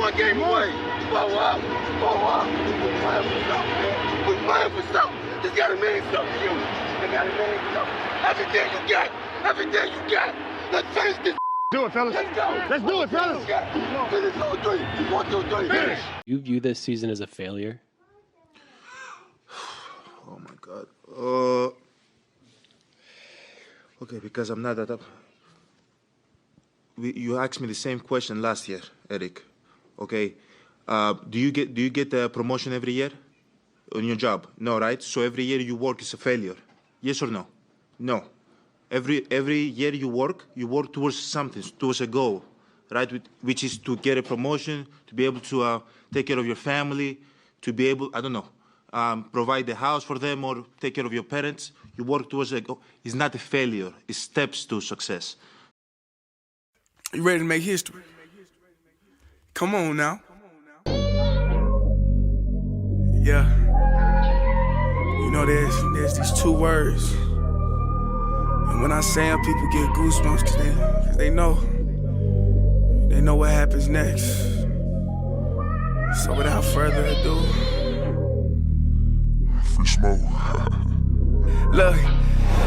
one game away. Blow up. We're playing for something, man. We're playing for something. It's gotta mean something to you. It gotta mean something. Everything you got. Everything you got. Let's finish this. Do it, fellas. Let's go. Let's do it, fellas. Finish 2 3. 1 2 3. Finish. You view this season as a failure? Oh my God. Okay, because I'm not that up. You asked me the same question last year, Eric. Okay. Do you get the promotion every year on your job? No, right? So every year you work is a failure. Yes or no? No. Every year you work towards something, towards a goal, right? Which is to get a promotion, to be able to take care of your family, to be able, I don't know, provide the house for them or take care of your parents. You work towards a goal. It's not a failure. It's steps to success. You ready to make history? Come on now. Yeah. You know, there's these two words. And when I say them, people get goosebumps cause they know what happens next. So without further ado, Free smoke. look,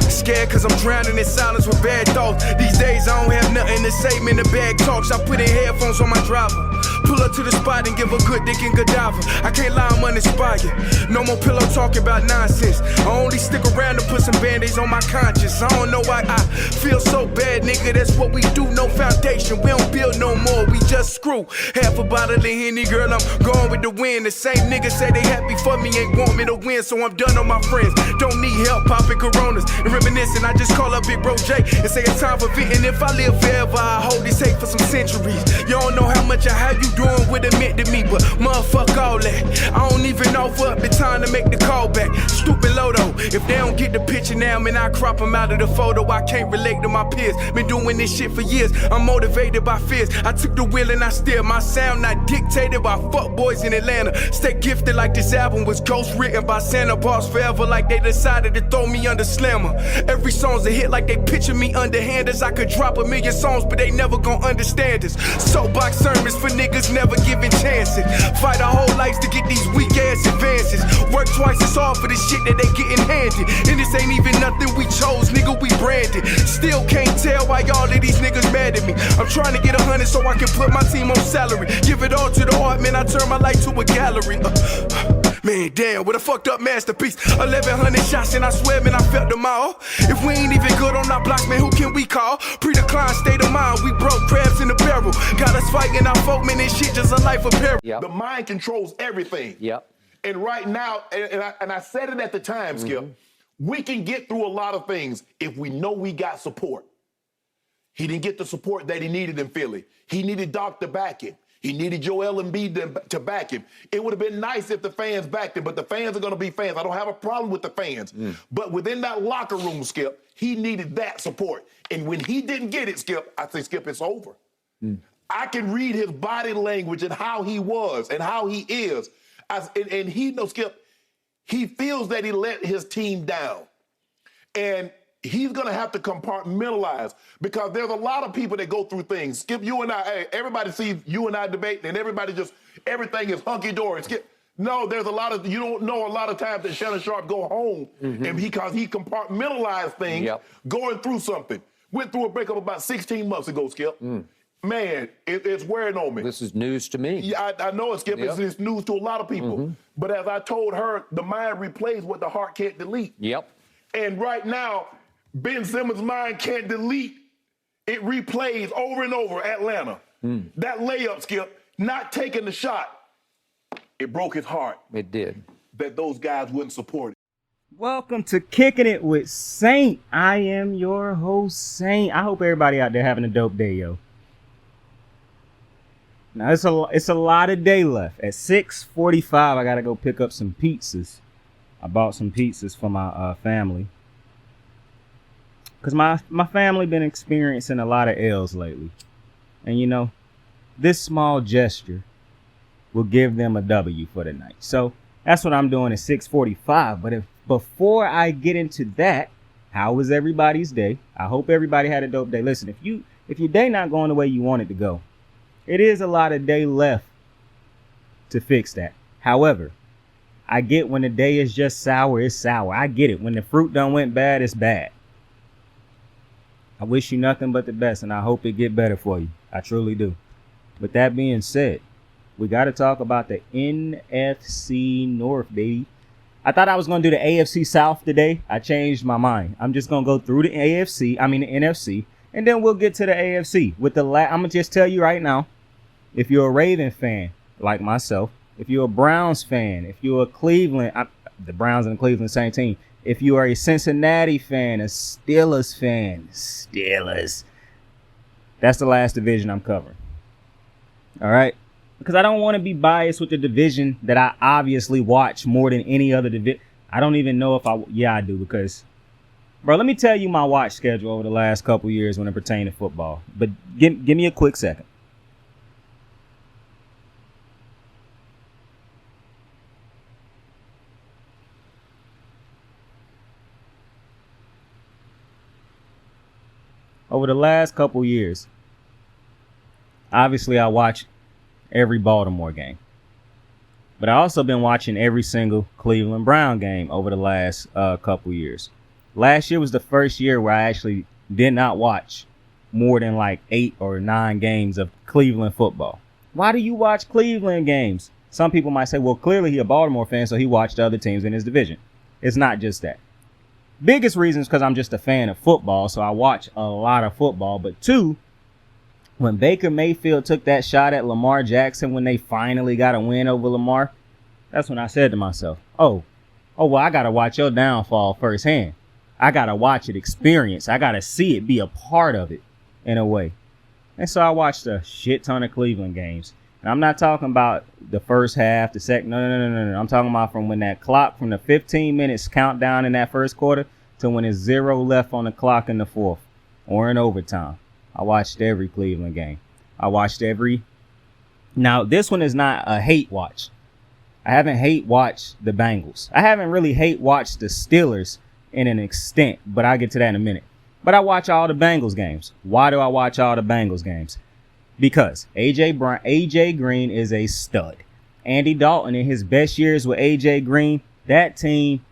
scared cause I'm drowning in silence with bad thoughts. These days I don't have nothing to say, man, the bag talks. I put in headphones on my driver. Pull up to the spot and give a good dick and Godiva. I can't lie, I'm uninspired. No more pillow talking about nonsense. I only stick around to put some band-aids on my conscience. I don't know why I feel so bad, nigga. That's what we do, no foundation. We don't build no more, we just screw. Half a bottle of Henny, girl, I'm going with the wind. The same niggas say they happy for me, ain't want me to win. So I'm done on my friends. Don't need help popping Coronas and reminiscing. I just call up Big Bro J and say it's time for venting. If I live forever, I hold this hate for some centuries. You don't know how much or how you doing what it meant to me, but motherfuck all that. I don't even offer up the time to make the call back. Stupid Lodo, if they don't get the picture now, man, I crop them out of the photo. I can't relate to my peers. Been doing this shit for years. I'm motivated by fears. I took the wheel and I steer. My sound not dictated by fuck boys in Atlanta. Stay gifted like this album was ghost written by Santa Bars forever, like they decided to throw me under Slammer. Every song's a hit like they picture me underhanders. I could drop a million songs, but they never gon' understand us. Soapbox sermons for niggas never giving chances. Fight our whole lives to get these weak ass advances. Work twice as hard for the shit that they getting handed. And this ain't even nothing we chose, nigga, we branded. Still can't tell why all of these niggas mad at me. I'm trying to get 100 so I can put my team on salary. Give it all to the art, man, I turn my life to a gallery. Man, damn, what a fucked up masterpiece. 1,100 shots and I swear, man, I felt them all. If we ain't even good on our block, man, who can we call? Pre-decline state of mind, we broke crabs in the barrel. Got us fighting our folk, man, this shit just a life of peril. Yep. The mind controls everything. Yep. And right now, and I said it at the time, Skip, we can get through a lot of things if we know we got support. He didn't get the support that he needed in Philly. He needed Doc to back him. He needed Joel Embiid to back him. It would have been nice if the fans backed him, but the fans are going to be fans. I don't have a problem with the fans. But within that locker room, Skip, he needed that support. And when he didn't get it, Skip, I say, Skip, it's over. I can read his body language and how he was and how he is. And he knows, Skip, he feels that he let his team down. And he's going to have to compartmentalize because there's a lot of people that go through things. Skip, you and I, hey, everybody sees you and I debating and everybody just, everything is hunky-dory. Skip, no, there's a lot of, you don't know a lot of times that Shannon Sharp go home and because he compartmentalized things going through something. Went through a breakup about 16 months ago, Skip. Man, it's wearing on me. This is news to me. Yeah, I know it, Skip. It's news to a lot of people. But as I told her, the mind replays what the heart can't delete. Yep. And right now, Ben Simmons' mind can't delete. It replays over and over Atlanta. That layup, Skip, not taking the shot, it broke his heart. It did. That those guys wouldn't support it. Welcome to Kicking It with Saint. I am your host, Saint. I hope everybody out there having a dope day, yo. Now, it's a lot of day left. At 6:45, I got to go pick up some pizzas. I bought some pizzas for my family. Because my family been experiencing a lot of L's lately. And, you know, this small gesture will give them a W for the night. So that's what I'm doing at 6:45. But before I get into that, how was everybody's day? I hope everybody had a dope day. Listen, if your day not going the way you want it to go, it is a lot of day left to fix that. However, I get when the day is just sour, it's sour. I get it. When the fruit done went bad, it's bad. I wish you nothing but the best, and I hope it get better for you. I truly do. With that being said, we got to talk about the NFC North, baby. I thought I was going to do the AFC South today. I changed my mind. I'm just going to go through the NFC, and then we'll get to the AFC. I'm going to just tell you right now, if you're a Raven fan, like myself, if you're a Browns fan, if you're a Cleveland, the Browns and the Cleveland, same team. If you are a Cincinnati fan, a Steelers fan, that's the last division I'm covering. All right? Because I don't want to be biased with the division that I obviously watch more than any other division. I don't even know if I do, because, bro, let me tell you my watch schedule over the last couple years when it pertains to football. But give me a quick second. Over the last couple years, obviously I watched every Baltimore game. But I also been watching every single Cleveland Brown game over the last couple years. Last year was the first year where I actually did not watch more than like 8 or 9 games of Cleveland football. Why do you watch Cleveland games? Some people might say, well, clearly he a Baltimore fan, so he watched other teams in his division. It's not just that. Biggest reason is because I'm just a fan of football, so I watch a lot of football. But 2, when Baker Mayfield took that shot at Lamar Jackson when they finally got a win over Lamar, that's when I said to myself, well, I got to watch your downfall firsthand. I got to watch it, experience. I got to see it, be a part of it in a way. And so I watched a shit ton of Cleveland games. And I'm not talking about the first half, the second. No. I'm talking about from when that clock, from the 15 minutes countdown in that first quarter to when it's 0 left on the clock in the fourth or in overtime. I watched every Cleveland game. I watched every. Now, this one is not a hate watch. I haven't hate watched the Bengals. I haven't really hate watched the Steelers in an extent, but I'll get to that in a minute. But I watch all the Bengals games. Why do I watch all the Bengals games? Because AJ Green is a stud. Andy Dalton in his best years with AJ Green, that team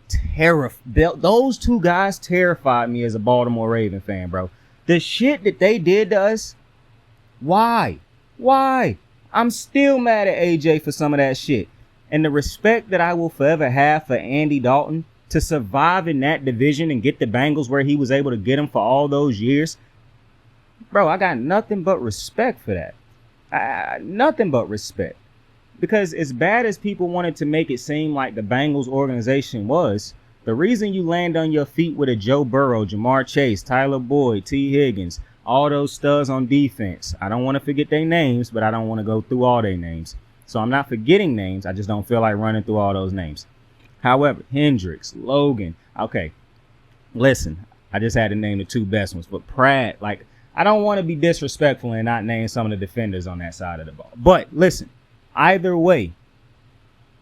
those two guys terrified me as a Baltimore Raven fan, bro. The shit that they did to us, why? I'm still mad at AJ for some of that shit. And the respect that I will forever have for Andy Dalton to survive in that division and get the Bengals where he was able to get them for all those years, bro, I got nothing but respect for that. Nothing but respect. Because as bad as people wanted to make it seem like the Bengals organization was, the reason you land on your feet with a Joe Burrow, Jamar Chase, Tyler Boyd, T. Higgins, all those studs on defense, I don't want to forget their names, but I don't want to go through all their names. So I'm not forgetting names. I just don't feel like running through all those names. However, Hendricks, Logan, okay, listen, I just had to name the 2 best ones, but Pratt, like, I don't want to be disrespectful and not name some of the defenders on that side of the ball. But listen, either way,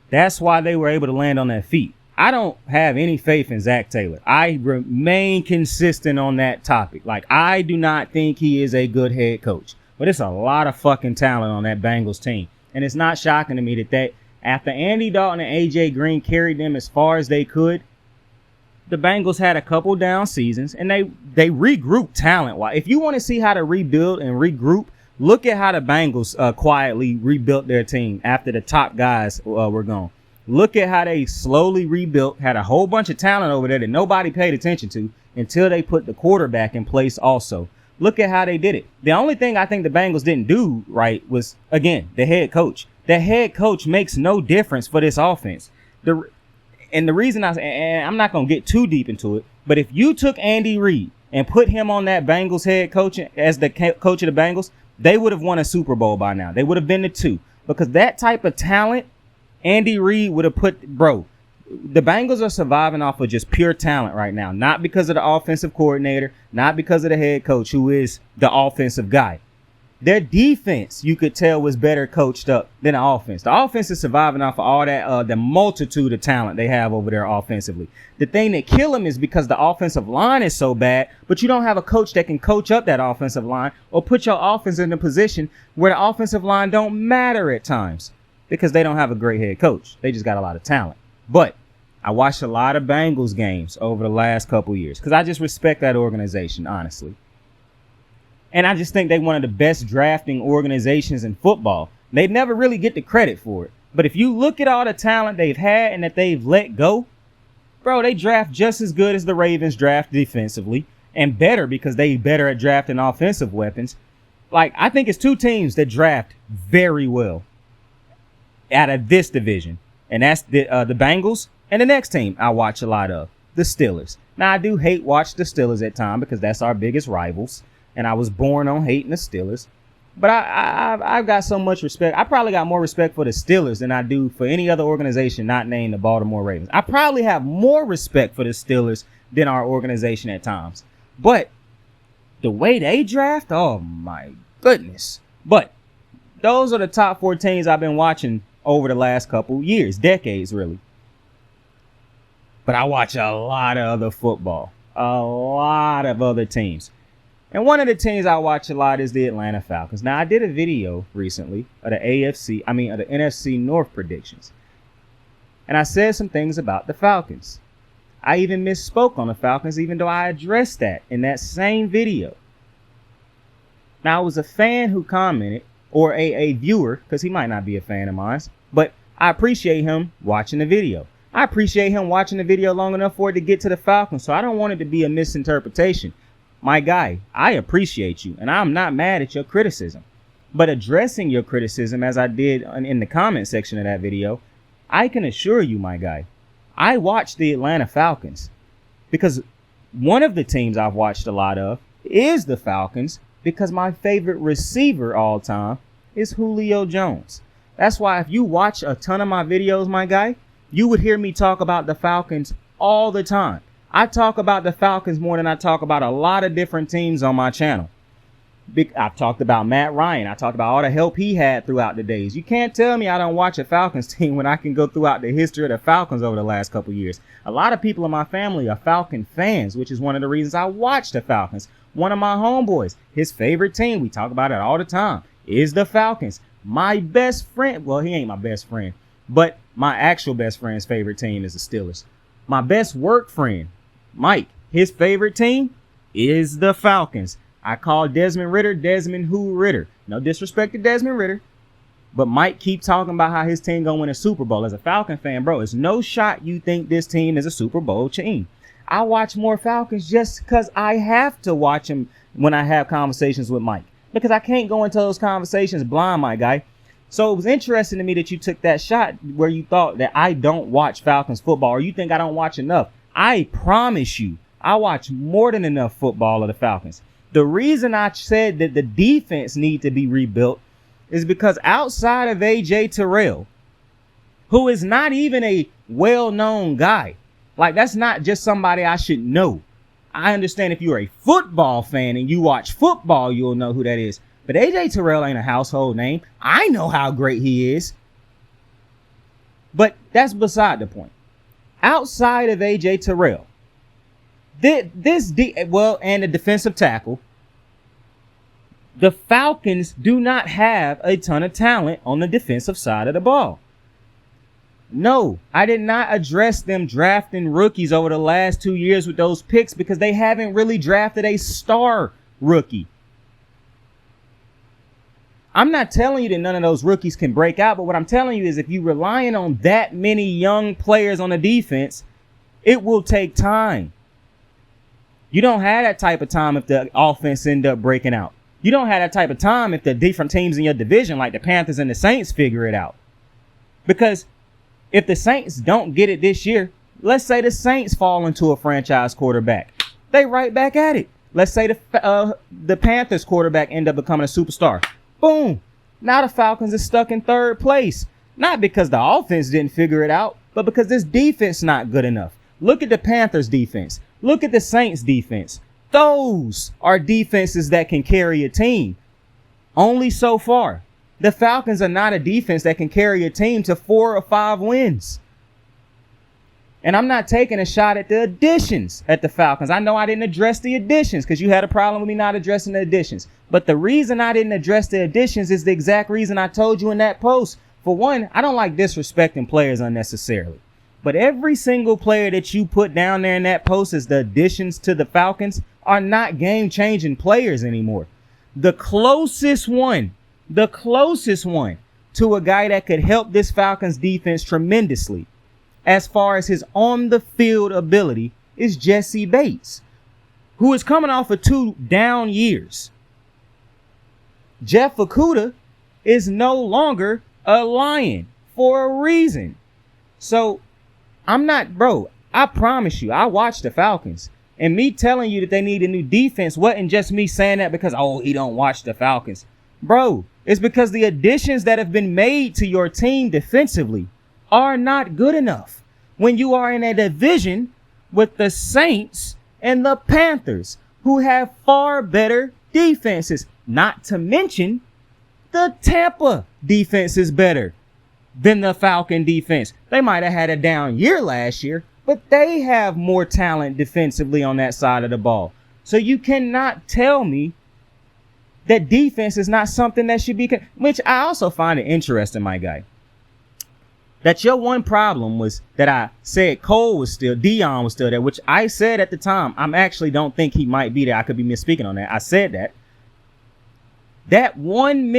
that's why they were able to land on their feet. I don't have any faith in Zach Taylor. I remain consistent on that topic. Like, I do not think he is a good head coach. But it's a lot of fucking talent on that Bengals team. And it's not shocking to me that after Andy Dalton and AJ Green carried them as far as they could, the Bengals had a couple down seasons, and they regrouped talent-wise. If you want to see how to rebuild and regroup, look at how the Bengals quietly rebuilt their team after the top guys were gone. Look at how they slowly rebuilt, had a whole bunch of talent over there that nobody paid attention to until they put the quarterback in place also. Look at how they did it. The only thing I think the Bengals didn't do right was, again, the head coach. The head coach makes no difference for this offense. And the reason and I'm not going to get too deep into it, but if you took Andy Reid and put him on that Bengals head coach as the coach of the Bengals, they would have won a Super Bowl by now. They would have been the 2. Because that type of talent, Andy Reid would have the Bengals are surviving off of just pure talent right now. Not because of the offensive coordinator, not because of the head coach, who is the offensive guy. Their defense, you could tell, was better coached up than the offense. The offense is surviving off of all that, the multitude of talent they have over there offensively. The thing that kill them is because the offensive line is so bad, but you don't have a coach that can coach up that offensive line or put your offense in a position where the offensive line don't matter at times. because they don't have a great head coach. They just got a lot of talent. But I watched a lot of Bengals games over the last couple years because I just respect that organization, honestly. And I just think they're one of the best drafting organizations in football. They never really get the credit for it. But if you look at all the talent they've had and that they've let go, bro, they draft just as good as the Ravens draft defensively and better because they better at drafting offensive weapons. Like, I think it's two teams that draft very well out of this division. And that's the Bengals and the next team I watch a lot of, the Steelers. Now, I do hate watch the Steelers at times because that's our biggest rivals. And I was born on hating the Steelers. But I've got so much respect. I probably got more respect for the Steelers than I do for any other organization not named the Baltimore Ravens. I probably have more respect for the Steelers than our organization at times. But the way they draft, oh my goodness. But those are the top 4 teams I've been watching over the last couple years, decades really. But I watch a lot of other football, a lot of other teams. And one of the teams I watch a lot is the Atlanta Falcons. Now, I did a video recently of the NFC North predictions. And I said some things about the Falcons. I even misspoke on the Falcons, even though I addressed that in that same video. Now, it was a fan who commented, or a viewer, because he might not be a fan of mine, but I appreciate him watching the video. I appreciate him watching the video long enough for it to get to the Falcons, so I don't want it to be a misinterpretation. My guy, I appreciate you, and I'm not mad at your criticism. But addressing your criticism, as I did in the comment section of that video, I can assure you, my guy, I watched the Atlanta Falcons because one of the teams I've watched a lot of is the Falcons because my favorite receiver all time is Julio Jones. That's why if you watch a ton of my videos, my guy, you would hear me talk about the Falcons all the time. I talk about the Falcons more than I talk about a lot of different teams on my channel. I've talked about Matt Ryan. I talked about all the help he had throughout the days. You can't tell me I don't watch a Falcons team when I can go throughout the history of the Falcons over the last couple years. A lot of people in my family are Falcon fans, which is one of the reasons I watch the Falcons. One of my homeboys, his favorite team, we talk about it all the time, is the Falcons. My best friend, well, he ain't my best friend, but my actual best friend's favorite team is the Steelers. My best work friend, Mike, his favorite team is the Falcons. I call Desmond Ritter Desmond Who Ritter. No disrespect to Desmond Ritter, but Mike keep talking about how his team gonna win a Super Bowl. As a Falcon fan, bro, it's no shot you think this team is a Super Bowl team. I watch more Falcons just because I have to watch them when I have conversations with Mike, because I can't go into those conversations blind, my guy. So it was interesting to me that you took that shot where you thought that I don't watch Falcons football or you think I don't watch enough. I promise you, I watch more than enough football of the Falcons. The reason I said that the defense need to be rebuilt is because outside of A.J. Terrell, who is not even a well-known guy, like that's not just somebody I should know. I understand if you're a football fan and you watch football, you'll know who that is. But A.J. Terrell ain't a household name. I know how great he is. But that's beside the point. Outside of A.J. Terrell, and the defensive tackle, the Falcons do not have a ton of talent on the defensive side of the ball. No, I did not address them drafting rookies over the last 2 years with those picks because they haven't really drafted a star rookie. I'm not telling you that none of those rookies can break out, but what I'm telling you is if you're relying on that many young players on the defense, it will take time. You don't have that type of time if the offense end up breaking out. You don't have that type of time if the different teams in your division, like the Panthers and the Saints, figure it out. Because if the Saints don't get it this year, let's say the Saints fall into a franchise quarterback, they right back at it. Let's say the Panthers quarterback end up becoming a superstar. Boom. Now the Falcons are stuck in third place. Not because the offense didn't figure it out, but because this defense not good enough. Look at the Panthers defense. Look at the Saints defense. Those are defenses that can carry a team. Only so far. The Falcons are not a defense that can carry a team to 4 or 5 wins. And I'm not taking a shot at the additions at the Falcons. I know I didn't address the additions because you had a problem with me not addressing the additions. But the reason I didn't address the additions is the exact reason I told you in that post. For one, I don't like disrespecting players unnecessarily. But every single player that you put down there in that post as the additions to the Falcons are not game-changing players anymore. The closest one to a guy that could help this Falcons defense tremendously as far as his on-the-field ability is Jesse Bates, who is coming off of 2 down years. Jeff Okudah is no longer a Lion for a reason. So I'm not, bro, I promise you, I watched the Falcons. And me telling you that they need a new defense wasn't just me saying that because, oh, he don't watch the Falcons. Bro, it's because the additions that have been made to your team defensively are not good enough. When you are in a division with the Saints and the Panthers, who have far better defenses, not to mention the Tampa defense is better than the Falcon defense. They might have had a down year last year, but they have more talent defensively on that side of the ball. So you cannot tell me that defense is not something that should be, which I also find it interesting, my guy, that your one problem was that I said Dion was still there, which I said at the time, I actually don't think he might be there. I could be misspeaking on that. I said that. That one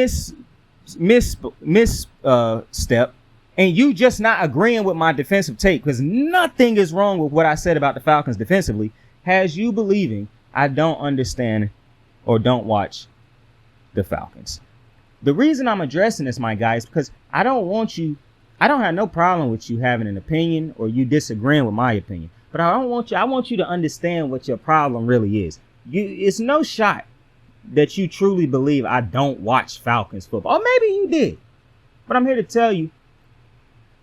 step, and you just not agreeing with my defensive take, because nothing is wrong with what I said about the Falcons defensively, has you believing I don't understand or don't watch the Falcons. The reason I'm addressing this, my guys, because I don't have no problem with you having an opinion or you disagreeing with my opinion, but I want you to understand what your problem really is. It's no shot that you truly believe I don't watch Falcons football. Or maybe you did, but I'm here to tell you,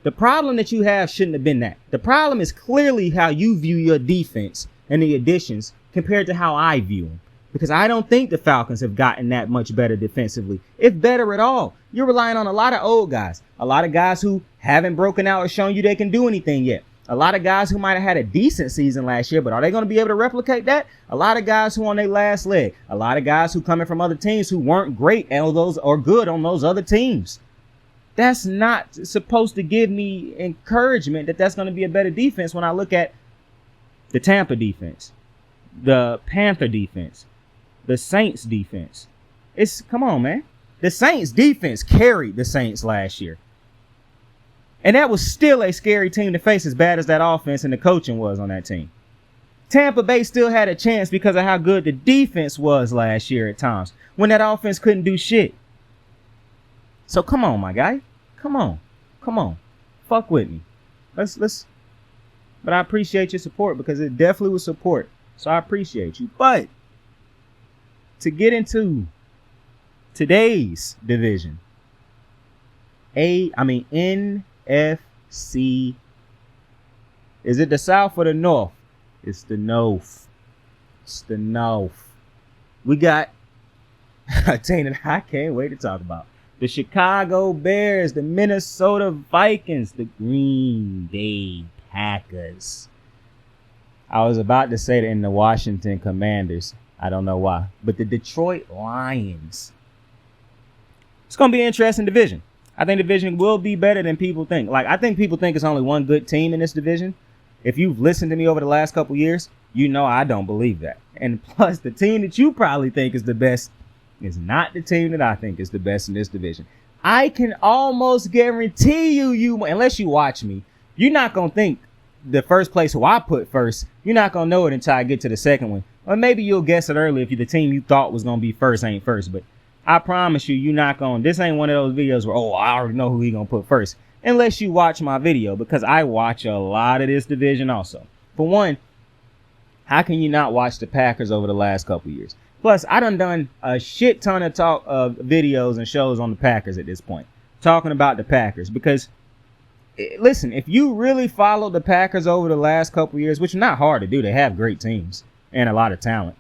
the problem that you have shouldn't have been that. The problem is clearly how you view your defense and the additions compared to how I view them. Because I don't think the Falcons have gotten that much better defensively, if better at all. You're relying on a lot of old guys, a lot of guys who haven't broken out or shown you they can do anything yet. A lot of guys who might have had a decent season last year, but are they going to be able to replicate that? A lot of guys who on their last leg. A lot of guys who coming from other teams who weren't great and those or good on those other teams. That's not supposed to give me encouragement that that's going to be a better defense when I look at the Tampa defense, the Panther defense, the Saints defense. Come on, man. The Saints defense carried the Saints last year. And that was still a scary team to face, as bad as that offense and the coaching was on that team. Tampa Bay still had a chance because of how good the defense was last year at times, when that offense couldn't do shit. So come on, my guy. Come on. Fuck with me. Let's. But I appreciate your support, because it definitely was support. So I appreciate you. But to get into today's division, NFC. Is it the South or the North? It's the North. It's the North. We got a team that I can't wait to talk about. The Chicago Bears, the Minnesota Vikings, the Green Bay Packers. I was about to say that in the Washington Commanders. I don't know why. But the Detroit Lions. It's going to be an interesting division. I think the division will be better than people think. Like, I think people think it's only one good team in this division. If you've listened to me over the last couple years, you know I don't believe that. And plus, the team that you probably think is the best is not the team that I think is the best in this division. I can almost guarantee you, unless you watch me, you're not going to think the first place who I put first, you're not going to know it until I get to the second one. Or maybe you'll guess it early if the team you thought was going to be first ain't first. But I promise you, you're not going, this ain't one of those videos where, oh, I already know who he going to put first. Unless you watch my video, because I watch a lot of this division also. For one, how can you not watch the Packers over the last couple years? Plus, I done a shit ton of videos and shows on the Packers at this point, talking about the Packers. Because, listen, if you really follow the Packers over the last couple years, which is not hard to do, they have great teams and a lot of talent,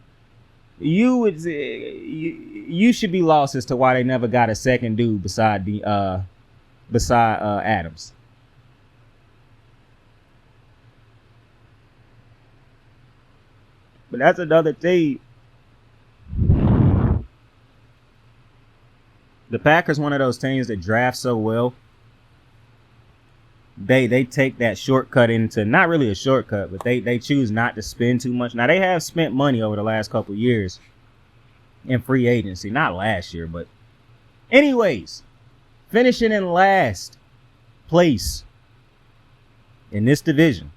you should be lost as to why they never got a second dude beside Adams. But that's another thing. The Packers, one of those teams that draft so well they take that shortcut into, not really a shortcut, but they choose not to spend too much. Now, they have spent money over the last couple of years in free agency. Not last year, but anyways, finishing in last place in this division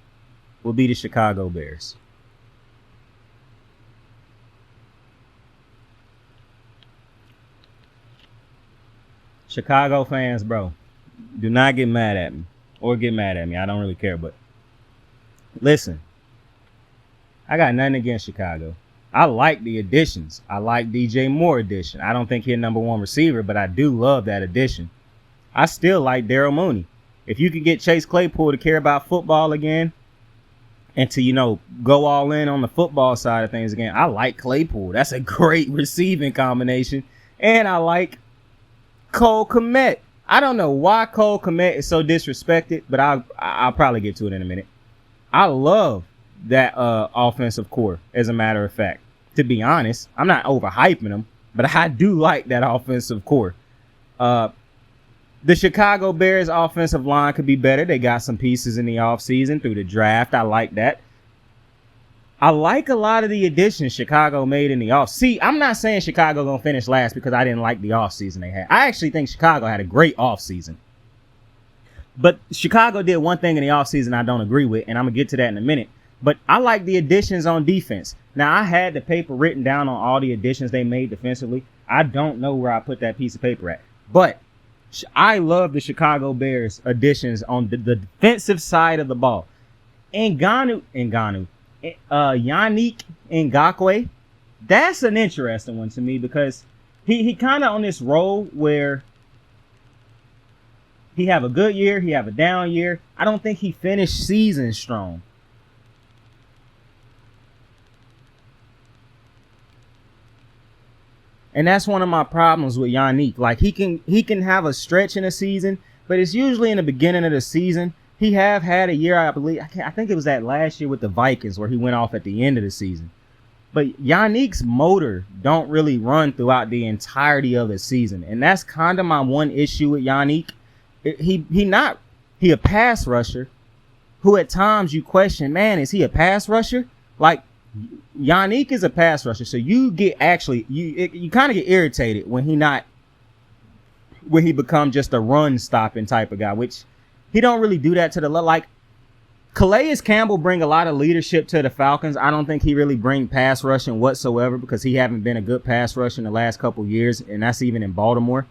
will be the Chicago Bears. Chicago fans, bro, do not get mad at me. Or get mad at me. I don't really care. But listen, I got nothing against Chicago. I like the additions. I like DJ Moore addition. I don't think he's a number one receiver, but I do love that addition. I still like Daryl Mooney. If you could get Chase Claypool to care about football again and to, you know, go all in on the football side of things again, I like Claypool. That's a great receiving combination. And I like Cole Kmet. I don't know why Cole Kmet is so disrespected, but I'll probably get to it in a minute. I love that offensive core, as a matter of fact. To be honest, I'm not overhyping them, but I do like that offensive core. The Chicago Bears offensive line could be better. They got some pieces in the offseason through the draft. I like that. I like a lot of the additions Chicago made in the off. See, I'm not saying Chicago gonna finish last because I didn't like the offseason they had. I actually think Chicago had a great offseason. But Chicago did one thing in the offseason I don't agree with, and I'm gonna get to that in a minute. But I like the additions on defense. Now, I had the paper written down on all the additions they made defensively. I don't know where I put that piece of paper at. But I love the Chicago Bears additions on the defensive side of the ball. Yannick Ngakoue, that's an interesting one to me because he kind of on this role where he have a good year, he have a down year. I don't think he finished season strong. And that's one of my problems with Yannick. Like he can have a stretch in a season, but it's usually in the beginning of the season. He have had a year, I believe. I think it was that last year with the Vikings where he went off at the end of the season. But Yannick's motor don't really run throughout the entirety of the season, and that's kind of my one issue with Yannick. He a pass rusher who at times you question, man, is he a pass rusher? Like Yannick is a pass rusher, so you get you kind of get irritated when he become just a run stopping type of guy, which he don't really do that to the like. Calais Campbell bring a lot of leadership to the Falcons. I don't think he really bring pass rushing whatsoever because he haven't been a good pass rusher in the last couple years, and that's even in Baltimore.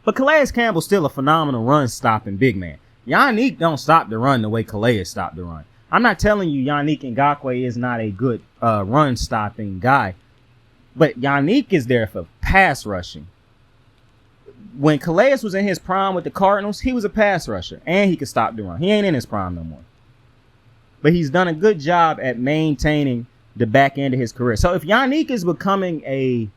But Calais Campbell's still a phenomenal run stopping big man. Yannick don't stop the run the way Calais stopped the run. I'm not telling you Yannick Ngakoue is not a good run stopping guy, but Yannick is there for pass rushing. When Calais was in his prime with the Cardinals, he was a pass rusher, and he could stop the run. He ain't in his prime no more. But he's done a good job at maintaining the back end of his career. So if Yannick is becoming a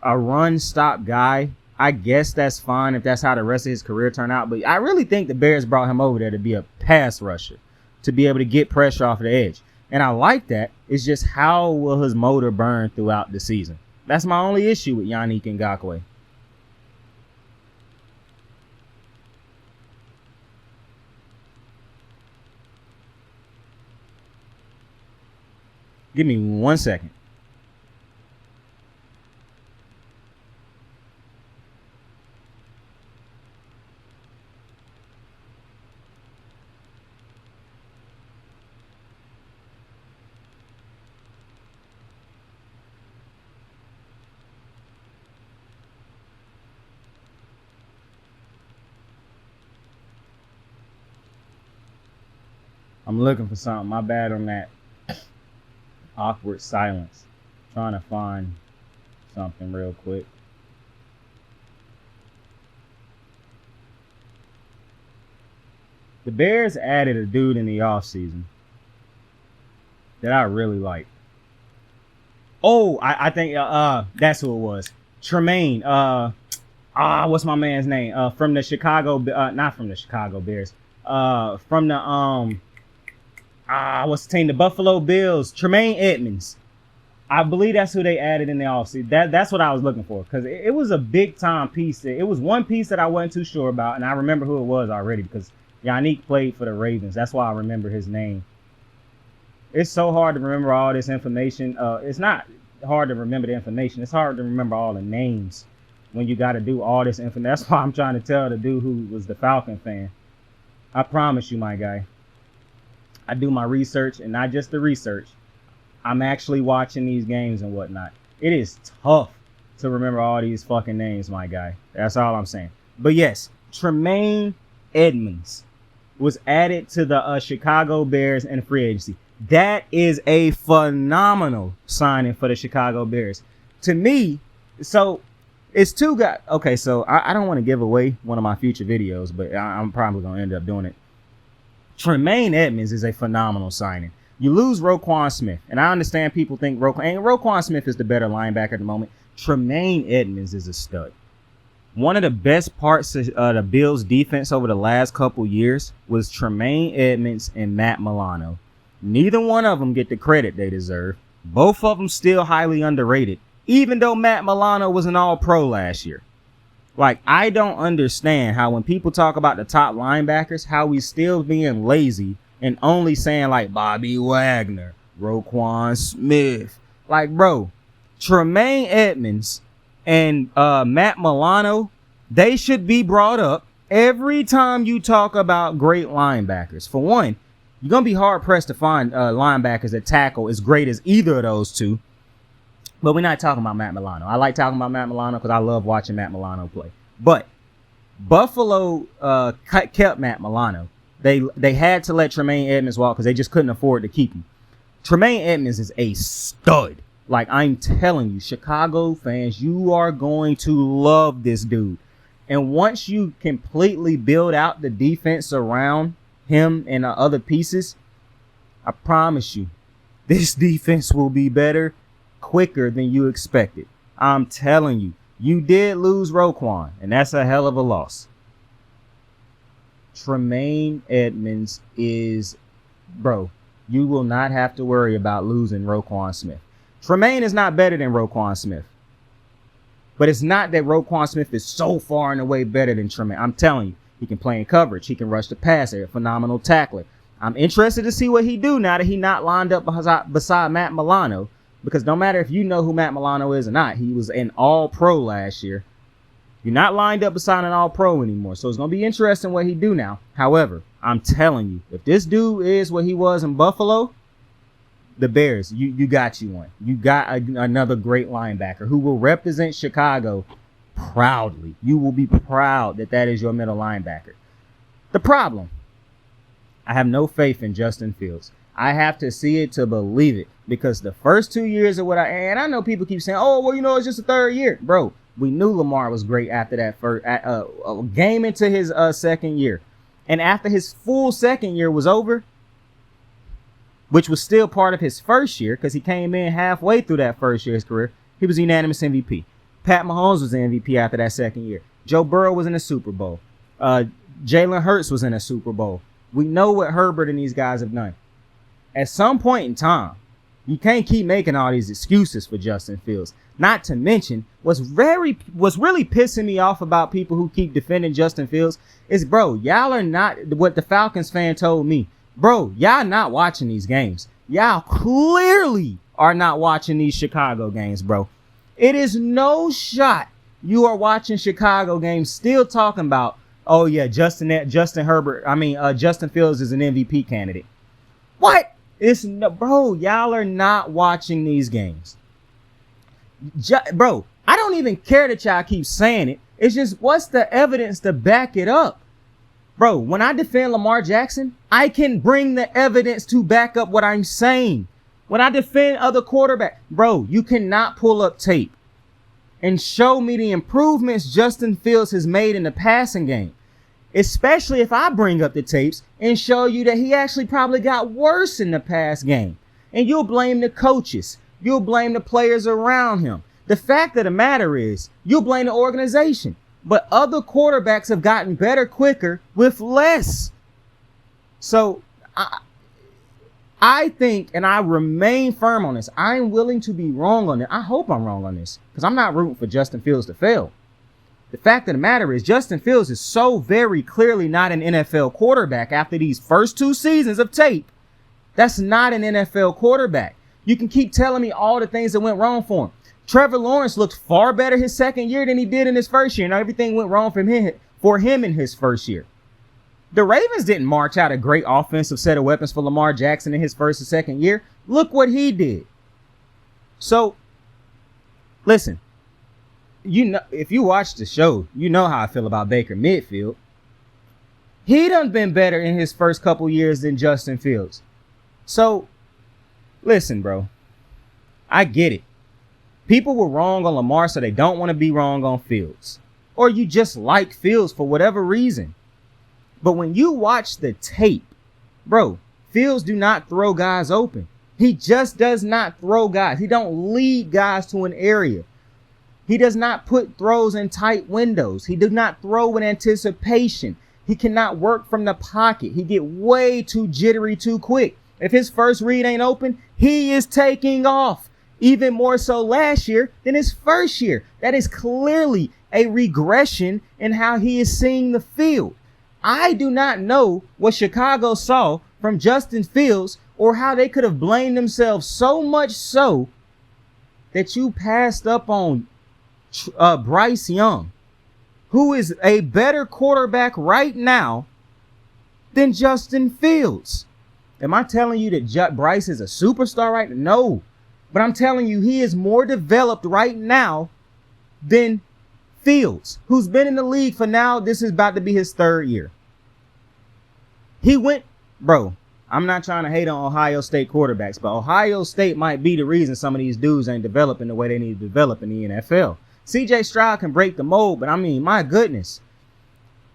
run-stop guy, I guess that's fine if that's how the rest of his career turned out. But I really think the Bears brought him over there to be a pass rusher, to be able to get pressure off the edge. And I like that. It's just how will his motor burn throughout the season? That's my only issue with Yannick Ngakoue. Give me 1 second. I'm looking for something. My bad on that. Awkward silence. Trying to find something real quick. The Bears added a dude in the offseason that I really like. Oh, I think that's who it was. Tremaine. What's my man's name? From the Chicago, not from the Chicago Bears. From the what's the team? The Buffalo Bills. Tremaine Edmonds. I believe that's who they added in the offseason. That's what I was looking for because it was a big time piece. It was one piece that I wasn't too sure about, and I remember who it was already because Yannick played for the Ravens. That's why I remember his name. It's so hard to remember all this information. It's not hard to remember the information. It's hard to remember all the names when you got to do all this information. That's why I'm trying to tell the dude who was the Falcon fan. I promise you, my guy, I do my research, and not just the research. I'm actually watching these games and whatnot. It is tough to remember all these fucking names, my guy. That's all I'm saying. But yes, Tremaine Edmonds was added to the Chicago Bears in free agency. That is a phenomenal signing for the Chicago Bears. To me, so it's two guys. Okay, so I don't want to give away one of my future videos, but I'm probably going to end up doing it. Tremaine Edmonds is a phenomenal signing. You lose Roquan Smith, and I understand people think Roquan Smith is the better linebacker at the moment. Tremaine Edmonds is a stud. One of the best parts of the Bills' defense over the last couple years was Tremaine Edmonds and Matt Milano. Neither one of them get the credit they deserve. Both of them still highly underrated, even though Matt Milano was an all-pro last year. Like, I don't understand how when people talk about the top linebackers, how we still being lazy and only saying like Bobby Wagner, Roquan Smith. Like, bro, Tremaine Edmonds and Matt Milano, they should be brought up every time you talk about great linebackers. For one, you're going to be hard-pressed to find linebackers that tackle as great as either of those two. But we're not talking about Matt Milano. I like talking about Matt Milano because I love watching Matt Milano play. But Buffalo kept Matt Milano. They had to let Tremaine Edmonds walk because they just couldn't afford to keep him. Tremaine Edmonds is a stud. Like, I'm telling you, Chicago fans, you are going to love this dude. And once you completely build out the defense around him and other pieces, I promise you, this defense will be better quicker than you expected. I'm telling you, you did lose Roquan, and that's a hell of a loss. Tremaine Edmonds is, bro, you will not have to worry about losing Roquan Smith. Tremaine is not better than Roquan Smith. But it's not that Roquan Smith is so far and away better than Tremaine. I'm telling you, he can play in coverage. He can rush the passer. A phenomenal tackler. I'm interested to see what he do now that he not lined up beside Matt Milano. Because no matter if you know who Matt Milano is or not, he was an all-pro last year. You're not lined up beside an all-pro anymore. So it's going to be interesting what he do now. However, I'm telling you, if this dude is what he was in Buffalo, the Bears, you got you one. You got another great linebacker who will represent Chicago proudly. You will be proud that that is your middle linebacker. The problem, I have no faith in Justin Fields. I have to see it to believe it, because the first 2 years of and I know people keep saying, oh, well, you know, it's just the third year. Bro, we knew Lamar was great after that first game into his second year. And after his full second year was over, which was still part of his first year because he came in halfway through that first year of his career, he was unanimous MVP. Pat Mahomes was the MVP after that second year. Joe Burrow was in the Super Bowl. Jalen Hurts was in a Super Bowl. We know what Herbert and these guys have done. At some point in time, you can't keep making all these excuses for Justin Fields. Not to mention, what's really pissing me off about people who keep defending Justin Fields is, bro, y'all are not what the Falcons fan told me. Bro, y'all not watching these games. Y'all clearly are not watching these Chicago games, bro. It is no shot you are watching Chicago games still talking about, oh yeah, Justin Fields is an MVP candidate. What? It's no, bro, y'all are not watching these games. Bro, I don't even care that y'all keep saying it. It's just, what's the evidence to back it up? Bro, when I defend Lamar Jackson, I can bring the evidence to back up what I'm saying. When I defend other quarterbacks, bro, you cannot pull up tape and show me the improvements Justin Fields has made in the passing game. Especially if I bring up the tapes and show you that he actually probably got worse in the pass game. And you'll blame the coaches. You'll blame the players around him. The fact of the matter is, you'll blame the organization. But other quarterbacks have gotten better quicker with less. So I think, and I remain firm on this, I'm willing to be wrong on it. I hope I'm wrong on this, because I'm not rooting for Justin Fields to fail. The fact of the matter is Justin Fields is so very clearly not an NFL quarterback after these first 2 seasons of tape. That's not an NFL quarterback. You can keep telling me all the things that went wrong for him. Trevor Lawrence looked far better his second year than he did in his first year. Now, everything went wrong for him in his first year. The Ravens didn't march out a great offensive set of weapons for Lamar Jackson in his first and second year. Look what he did. So, listen, you know, if you watch the show, you know how I feel about Baker Mayfield. He done been better in his first couple years than Justin Fields. So, listen, bro, I get it. People were wrong on Lamar, so they don't want to be wrong on Fields. Or you just like Fields for whatever reason. But when you watch the tape, bro, Fields do not throw guys open. He just does not throw guys. He don't lead guys to an area. He does not put throws in tight windows. He does not throw with anticipation. He cannot work from the pocket. He get way too jittery too quick. If his first read ain't open, he is taking off. Even more so last year than his first year. That is clearly a regression in how he is seeing the field. I do not know what Chicago saw from Justin Fields or how they could have blamed themselves so much so that you passed up on Bryce Young, who is a better quarterback right now than Justin Fields. Am I telling you that Bryce is a superstar right now? No. But I'm telling you, he is more developed right now than Fields, who's been in the league for now. This is about to be his 3rd year. He went, bro, I'm not trying to hate on Ohio State quarterbacks, but Ohio State might be the reason some of these dudes ain't developing the way they need to develop in the NFL. CJ Stroud can break the mold, but I mean, my goodness.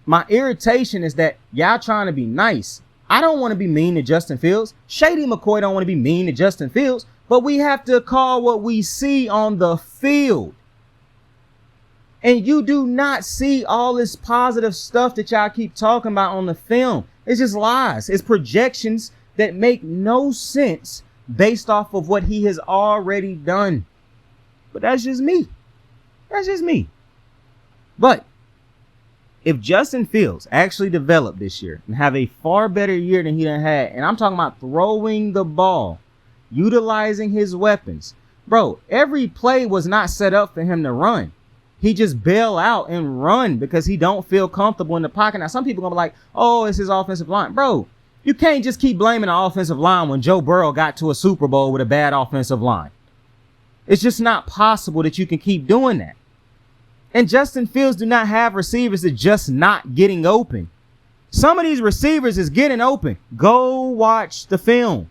My irritation is that y'all trying to be nice. I don't want to be mean to Justin Fields. Shady McCoy don't want to be mean to Justin Fields. But we have to call what we see on the field. And you do not see all this positive stuff that y'all keep talking about on the film. It's just lies. It's projections that make no sense based off of what he has already done. But that's just me. That's just me. But if Justin Fields actually developed this year and have a far better year than he done had, and I'm talking about throwing the ball, utilizing his weapons. Bro, every play was not set up for him to run. He just bail out and run because he don't feel comfortable in the pocket. Now, some people gonna be like, oh, it's his offensive line. Bro, you can't just keep blaming the offensive line when Joe Burrow got to a Super Bowl with a bad offensive line. It's just not possible that you can keep doing that. And Justin Fields do not have receivers that just not getting open. Some of these receivers is getting open. Go watch the film.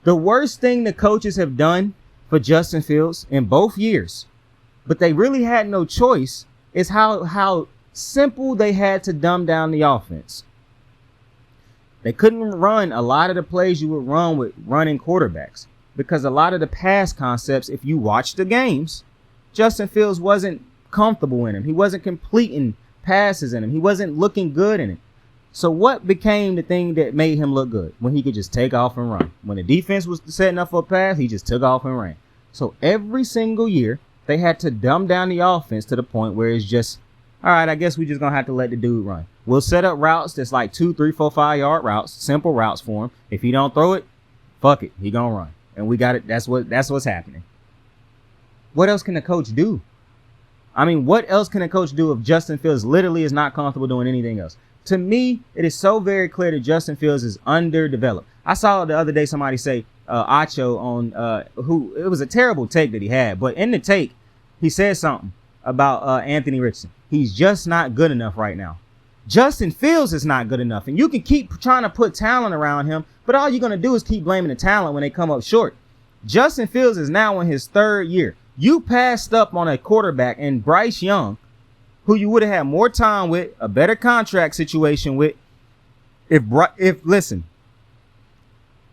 The worst thing the coaches have done for Justin Fields in both years, but they really had no choice, is how simple they had to dumb down the offense. They couldn't run a lot of the plays you would run with running quarterbacks because a lot of the pass concepts, if you watch the games, Justin Fields wasn't comfortable in them. He wasn't completing passes in them. He wasn't looking good in it. So what became the thing that made him look good? When he could just take off and run. When the defense was setting up for a pass, he just took off and ran. So every single year, they had to dumb down the offense to the point where it's just, all right, I guess we just going to have to let the dude run. We'll set up routes that's like 2, 3, 4, 5 yard routes, simple routes for him. If he don't throw it, fuck it, he going to run. And we got it. That's what's happening. What else can the coach do? I mean, what else can a coach do if Justin Fields literally is not comfortable doing anything else? To me, it is so very clear that Justin Fields is underdeveloped. I saw the other day somebody say Acho on who it was a terrible take that he had, but in the take, he said something about Anthony Richardson. He's just not good enough right now. Justin Fields is not good enough, and you can keep trying to put talent around him, but all you're going to do is keep blaming the talent when they come up short. Justin Fields is now in his 3rd year. You passed up on a quarterback in Bryce Young, who you would have had more time with, a better contract situation with. Listen,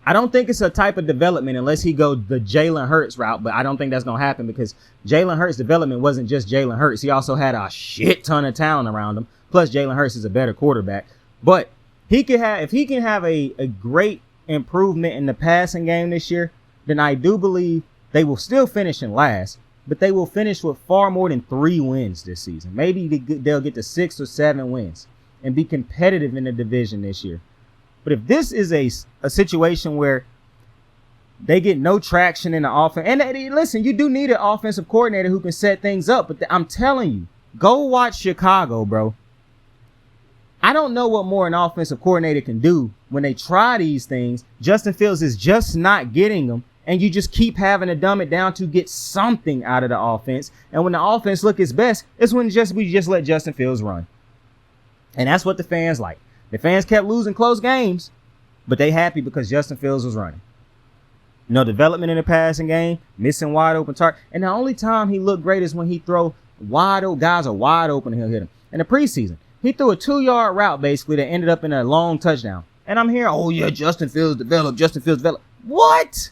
I don't think it's a type of development unless he goes the Jalen Hurts route, but I don't think that's going to happen because Jalen Hurts' development wasn't just Jalen Hurts. He also had a shit ton of talent around him. Plus, Jalen Hurts is a better quarterback. But if he can have a great improvement in the passing game this year, then I do believe they will still finish in last. but they will finish with far more than 3 wins this season. Maybe they'll get to 6 or 7 wins and be competitive in the division this year. But if this is a situation where they get no traction in the offense, and listen, you do need an offensive coordinator who can set things up, but I'm telling you, go watch Chicago, bro. I don't know what more an offensive coordinator can do when they try these things. Justin Fields is just not getting them, and you just keep having to dumb it down to get something out of the offense. And when the offense look its best, it's when we just let Justin Fields run. And that's what the fans like. The fans kept losing close games, but they happy because Justin Fields was running. No development in the passing game, missing wide open target. And the only time he looked great is when he throw wide open. Guys are wide open and he'll hit them. In the preseason, he threw a 2-yard route basically that ended up in a long touchdown. And I'm hearing, oh yeah, Justin Fields developed. What?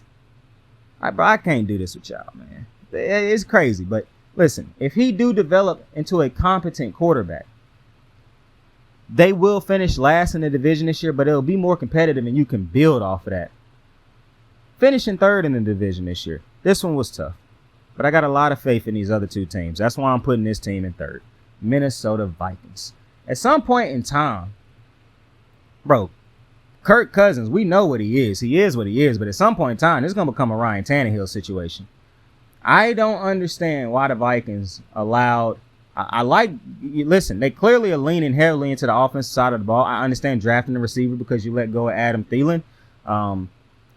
Bro, I can't do this with y'all, man. It's crazy. But listen, if he do develop into a competent quarterback, they will finish last in the division this year, but it'll be more competitive and you can build off of that. Finishing third in the division this year. This one was tough, but I got a lot of faith in these other 2 teams. That's why I'm putting this team in third. Minnesota Vikings. At some point in time, bro, Kirk Cousins, we know what he is. He is what he is, but at some point in time, this is going to become a Ryan Tannehill situation. I don't understand why the Vikings allowed... listen, they clearly are leaning heavily into the offensive side of the ball. I understand drafting the receiver because you let go of Adam Thielen.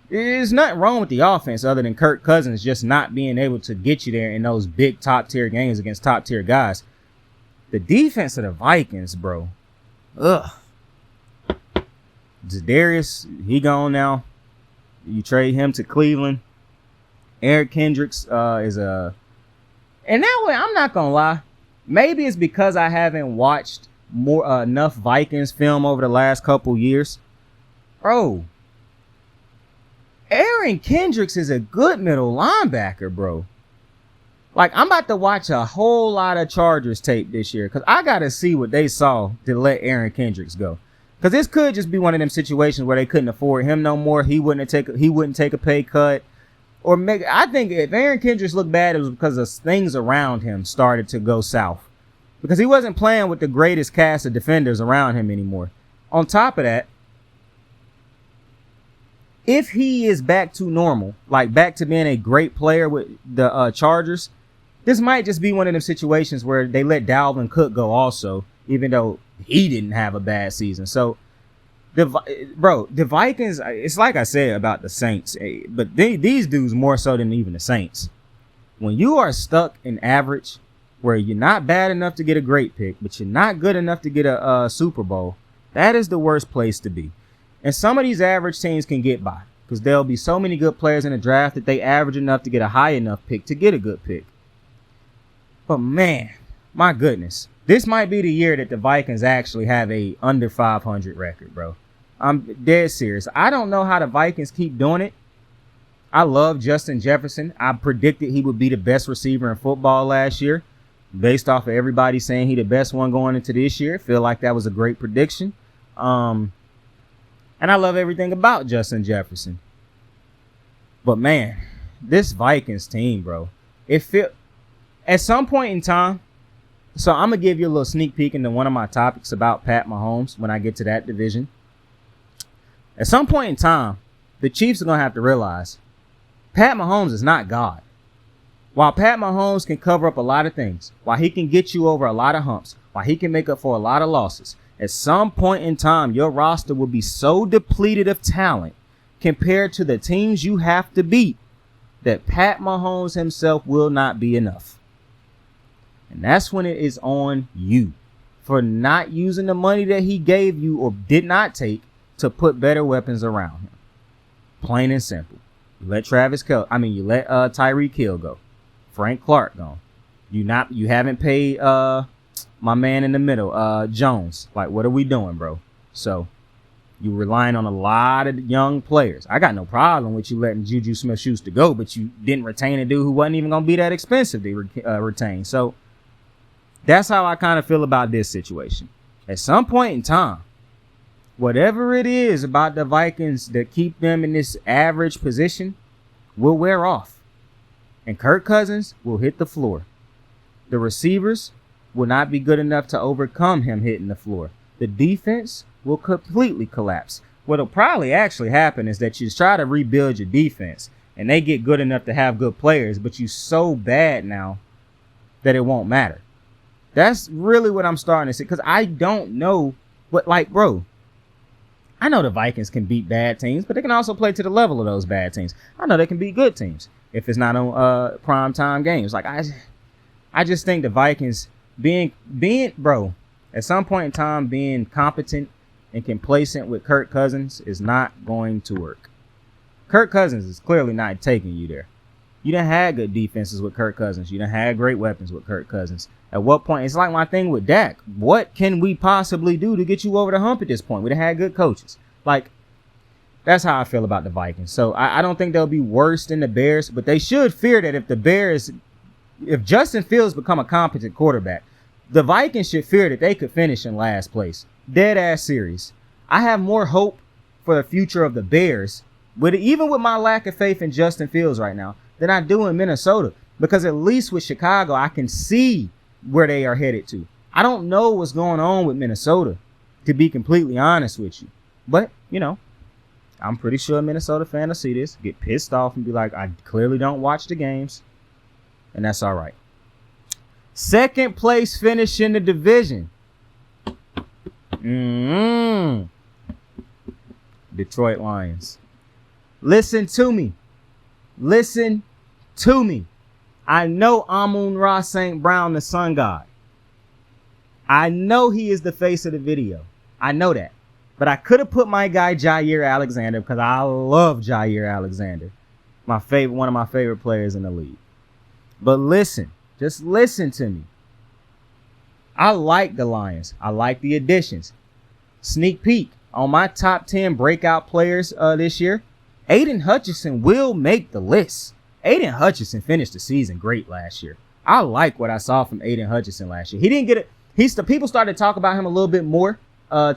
There's nothing wrong with the offense other than Kirk Cousins just not being able to get you there in those big top-tier games against top-tier guys. The defense of the Vikings, bro. Ugh. Zadarius, he gone now. You trade him to Cleveland. Eric Kendricks is a... And that way, I'm not going to lie. Maybe it's because I haven't watched enough Vikings film over the last couple years. Bro, Aaron Kendricks is a good middle linebacker, bro. Like, I'm about to watch a whole lot of Chargers tape this year because I got to see what they saw to let Aaron Kendricks go. Because this could just be one of them situations where they couldn't afford him no more. He wouldn't take a pay cut. Or I think if Aaron Kendricks looked bad, it was because of things around him started to go south. Because he wasn't playing with the greatest cast of defenders around him anymore. On top of that, if he is back to normal, like back to being a great player with the Chargers, this might just be one of them situations where they let Dalvin Cook go also, even though he didn't have a bad season. So, the Vikings, it's like I said about the Saints, but these dudes more so than even the Saints. When you are stuck in average, where you're not bad enough to get a great pick, but you're not good enough to get a Super Bowl, that is the worst place to be. And some of these average teams can get by because there'll be so many good players in the draft that they average enough to get a high enough pick to get a good pick. But man, my goodness, this might be the year that the Vikings actually have a under 500 record, bro. I'm dead serious. I don't know how the Vikings keep doing it. I love Justin Jefferson. I predicted he would be the best receiver in football last year based off of everybody saying he the best one going into this year. Feel like that was a great prediction. And I love everything about Justin Jefferson. But man, this Vikings team, bro, at some point in time, so I'm going to give you a little sneak peek into one of my topics about Pat Mahomes when I get to that division. At some point in time, the Chiefs are going to have to realize Pat Mahomes is not God. While Pat Mahomes can cover up a lot of things, while he can get you over a lot of humps, while he can make up for a lot of losses, at some point in time, your roster will be so depleted of talent compared to the teams you have to beat that Pat Mahomes himself will not be enough. And that's when it is on you for not using the money that he gave you or did not take to put better weapons around him. Plain and simple. You let you let Tyreek Hill go. Frank Clark gone. You haven't paid my man in the middle, Jones. Like, what are we doing, bro? So you're relying on a lot of young players. I got no problem with you letting Juju Smith-Schuster go, but you didn't retain a dude who wasn't even gonna be that expensive to retain. So that's how I kind of feel about this situation. At some point in time, whatever it is about the Vikings that keep them in this average position will wear off. And Kirk Cousins will hit the floor. The receivers will not be good enough to overcome him hitting the floor. The defense will completely collapse. What'll probably actually happen is that you try to rebuild your defense and they get good enough to have good players, but you're so bad now that it won't matter. That's really what I'm starting to see, because I don't know what, like, bro, I know the Vikings can beat bad teams, but they can also play to the level of those bad teams. I know they can beat good teams if it's not on prime time games. Like, I just think the Vikings being bro, at some point in time, being competent and complacent with Kirk Cousins is not going to work. Kirk Cousins is clearly not taking you there. You done had good defenses with Kirk Cousins. You done had great weapons with Kirk Cousins. At what point? It's like my thing with Dak. What can we possibly do to get you over the hump at this point? We done had good coaches. Like, that's how I feel about the Vikings. So I don't think they'll be worse than the Bears, but they should fear that if Justin Fields become a competent quarterback, the Vikings should fear that they could finish in last place. Dead ass serious. I have more hope for the future of the Bears, even with my lack of faith in Justin Fields right now, than I do in Minnesota. Because at least with Chicago, I can see where they are headed to. I don't know what's going on with Minnesota, to be completely honest with you. But, you know, I'm pretty sure a Minnesota fan will see this, get pissed off and be like, I clearly don't watch the games. And that's all right. Second place finish in the division. Detroit Lions. Listen to me. Listen to me. I know Amon-Ra St. Brown, the sun god. I know he is the face of the video. I know that. But I could have put my guy Jair Alexander, because I love Jair Alexander. One of my favorite players in the league. But listen, just listen to me. I like the Lions. I like the additions. Sneak peek on my top 10 breakout players this year. Aiden Hutchinson will make the list. Aiden Hutchinson finished the season great last year. I like what I saw from Aiden Hutchinson last year. He didn't get it. People started to talk about him a little bit more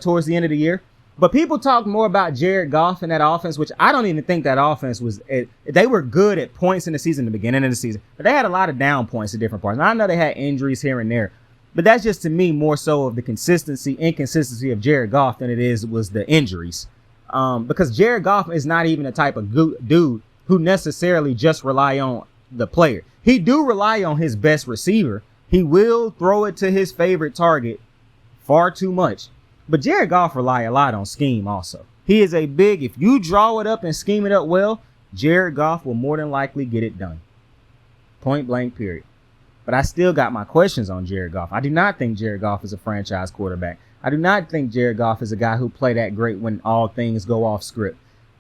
towards the end of the year. But people talked more about Jared Goff in that offense, which I don't even think that offense was. They were good at points in the season, the beginning of the season, but they had a lot of down points at different parts. Now, I know they had injuries here and there, but that's just to me more so of the inconsistency of Jared Goff than was the injuries. Because Jared Goff is not even the type of dude who necessarily just rely on the player. He do rely on his best receiver. He will throw it to his favorite target far too much. But Jared Goff rely a lot on scheme also. He is if you draw it up and scheme it up well, Jared Goff will more than likely get it done. Point blank, period. But I still got my questions on Jared Goff. I do not think Jared Goff is a franchise quarterback. I do not think Jared Goff is a guy who play that great when all things go off script.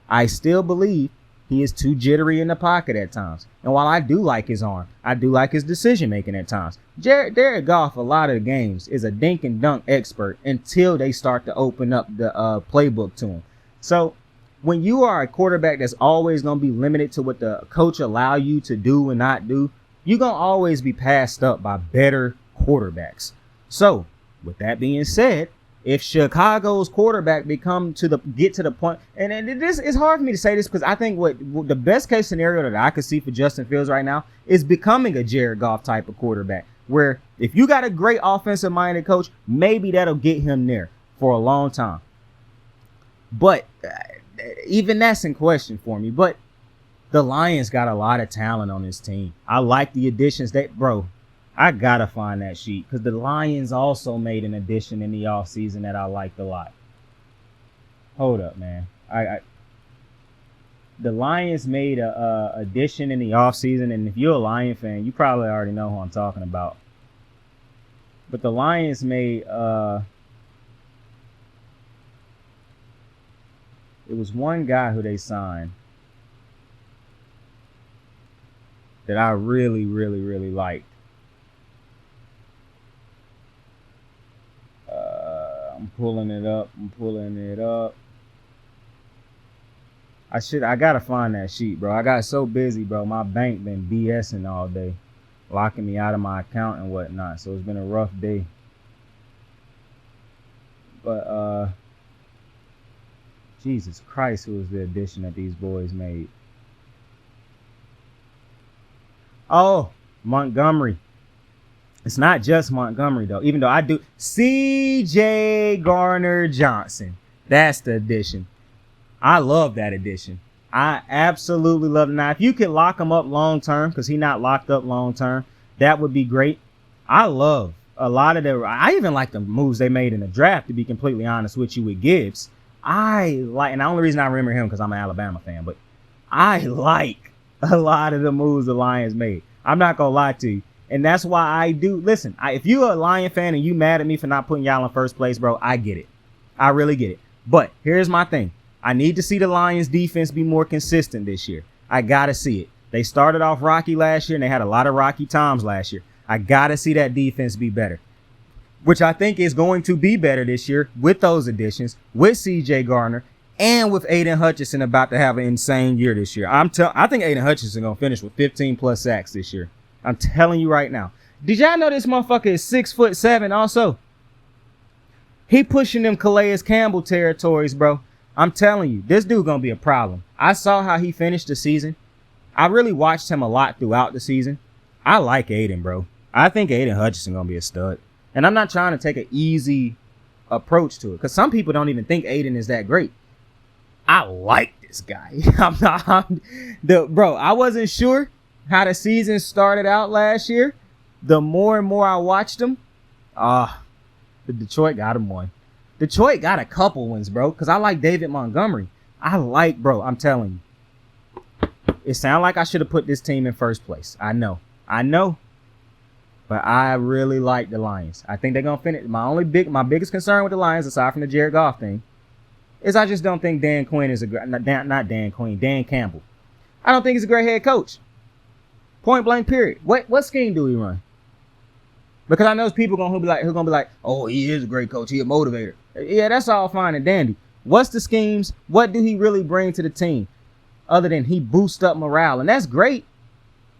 I still believe he is too jittery in the pocket at times. And while I do like his arm, I do like his decision making at times. Jared Goff, a lot of the games, is a dink and dunk expert until they start to open up the playbook to him. So when you are a quarterback that's always going to be limited to what the coach allow you to do and not do, you're going to always be passed up by better quarterbacks. So with that being said, if Chicago's quarterback get to the point, and this is hard for me to say this because I think what the best case scenario that I could see for Justin Fields right now is becoming a Jared Goff type of quarterback, where if you got a great offensive minded coach, maybe that'll get him there for a long time. But even that's in question for me. But the Lions got a lot of talent on this team. I like the additions I gotta find that sheet because the Lions also made an addition in the offseason that I liked a lot. Hold up, man. The Lions made a addition in the offseason, and if you're a Lion fan, you probably already know who I'm talking about. But the Lions made it was one guy who they signed that I really, really, really liked. I'm pulling it up. I gotta find that sheet, bro. I got so busy, bro. My bank been BSing all day, locking me out of my account and whatnot. So it's been a rough day. But Jesus Christ, who was the addition that these boys made? Oh, Montgomery. It's not just Montgomery, though, even though I do. C.J. Garner-Johnson. That's the addition. I love that addition. I absolutely love it. Now, if you could lock him up long-term, because he's not locked up long-term, that would be great. I love a lot of I even like the moves they made in the draft, to be completely honest with you, with Gibbs. And the only reason I remember him because I'm an Alabama fan, but I like a lot of the moves the Lions made. I'm not going to lie to you. And that's why I do. Listen, if you're a Lion fan and you mad at me for not putting y'all in first place, bro, I get it. I really get it. But here's my thing. I need to see the Lions defense be more consistent this year. I got to see it. They started off rocky last year and they had a lot of rocky times last year. I got to see that defense be better, which I think is going to be better this year with those additions, with C.J. Garner, and with Aiden Hutchinson about to have an insane year this year. I think Aiden Hutchinson going to finish with 15-plus sacks this year. I'm telling you right now. Did y'all know this motherfucker is 6'7" also? He pushing them Calais Campbell territories, bro. I'm telling you, this dude going to be a problem. I saw how he finished the season. I really watched him a lot throughout the season. I like Aiden, bro. I think Aiden Hutchinson going to be a stud. And I'm not trying to take an easy approach to it, because some people don't even think Aiden is that great. I like this guy. Bro, I wasn't sure how the season started out last year. The more and more I watched him, the Detroit got him one. Detroit got a couple wins, bro, because I like David Montgomery. Bro, I'm telling you. It sounds like I should have put this team in first place. I know. But I really like the Lions. I think they're going to finish. My biggest concern with the Lions, aside from the Jared Goff thing, is I just don't think Dan Quinn is Dan Campbell. I don't think he's a great head coach. Point blank, period. What scheme do he run? Because I know there's people who gonna be like, oh, he is a great coach. He a motivator. Yeah, that's all fine and dandy. What's the schemes? What do he really bring to the team? Other than he boosts up morale. And that's great.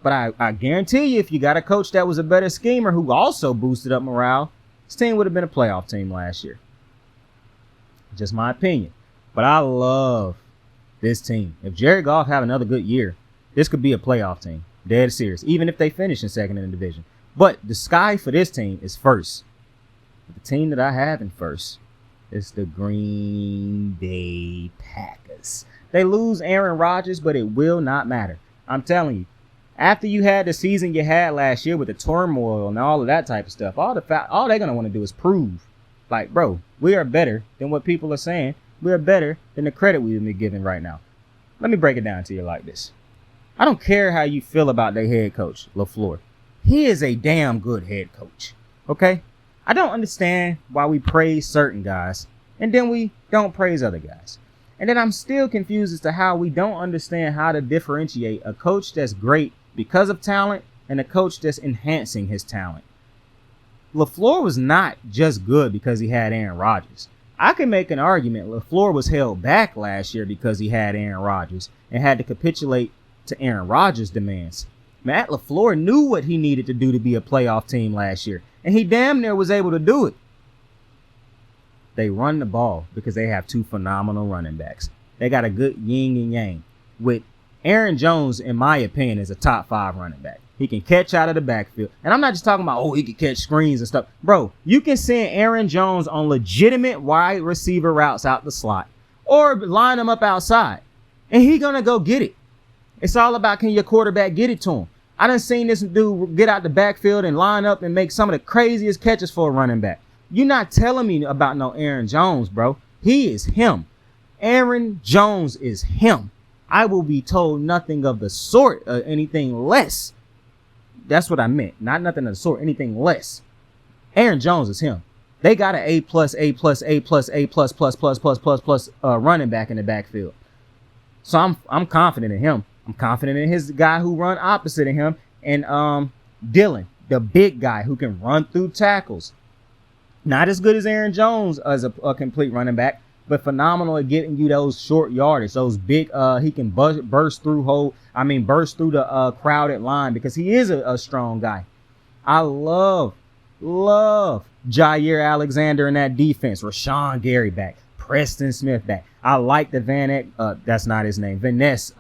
But I guarantee you, if you got a coach that was a better schemer who also boosted up morale, this team would have been a playoff team last year. Just my opinion. But I love this team. If Jared Goff have another good year, this could be a playoff team. Dead serious. Even if they finish in second in the division. But the sky for this team is first. The team that I have in first is the Green Bay Packers. They lose Aaron Rodgers, but it will not matter. I'm telling you. After you had the season you had last year with the turmoil and all of that type of stuff, all they're going to want to do is prove, like, bro, we are better than what people are saying. We are better than the credit we've been given right now. Let me break it down to you like this. I don't care how you feel about their head coach, LaFleur. He is a damn good head coach, okay? I don't understand why we praise certain guys and then we don't praise other guys. And then I'm still confused as to how we don't understand how to differentiate a coach that's great because of talent and a coach that's enhancing his talent. LaFleur was not just good because he had Aaron Rodgers. I can make an argument LaFleur was held back last year because he had Aaron Rodgers and had to capitulate to Aaron Rodgers' demands. Matt LaFleur knew what he needed to do to be a playoff team last year, and he damn near was able to do it. They run the ball because they have two phenomenal running backs. They got a good yin and yang. With Aaron Jones, in my opinion, is a top 5 running back. He can catch out of the backfield. And I'm not just talking about, he can catch screens and stuff. Bro, you can send Aaron Jones on legitimate wide receiver routes out the slot or line him up outside, and he's going to go get it. It's all about, can your quarterback get it to him? I done seen this dude get out the backfield and line up and make some of the craziest catches for a running back. You're not telling me about no Aaron Jones, bro. He is him. Aaron Jones is him. I will be told nothing of the sort, anything less. That's what I meant. Not nothing of the sort, anything less. Aaron Jones is him. They got an A+ running back in the backfield. So I'm confident in him. I'm confident in his guy who run opposite of him, and Dylan, the big guy who can run through tackles. Not as good as Aaron Jones as a complete running back, but phenomenal at getting you those short yardage, those big. He can burst through the crowded line because he is a strong guy. I love Jair Alexander in that defense. Rashawn Gary back, Preston Smith back. I like the Van Ness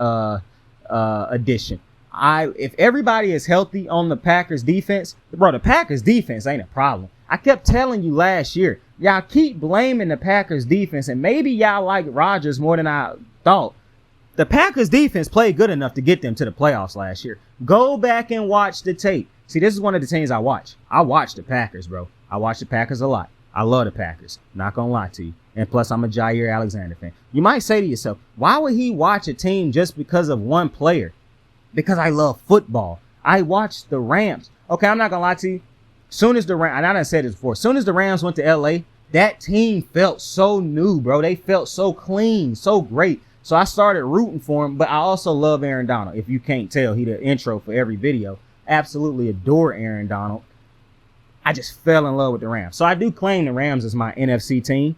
addition. If everybody is healthy on the Packers defense, bro, the Packers defense ain't a problem. I kept telling you last year, y'all keep blaming the Packers defense, and maybe y'all like Rodgers more than I thought. The Packers defense played good enough to get them to the playoffs last year. Go back and watch the tape. See, this is one of the teams I watch. I watch the Packers, bro. I watch the Packers a lot. I love the Packers. Not gonna lie to you. And plus, I'm a Jair Alexander fan. You might say to yourself, why would he watch a team just because of one player? Because I love football. I watched the Rams. Okay, I'm not gonna lie to you. Soon as the Rams, and I done said this before, soon as the Rams went to LA, that team felt so new, bro. They felt so clean, so great. So I started rooting for him, but I also love Aaron Donald. If you can't tell, he the intro for every video. Absolutely adore Aaron Donald. I just fell in love with the Rams. So I do claim the Rams as my NFC team,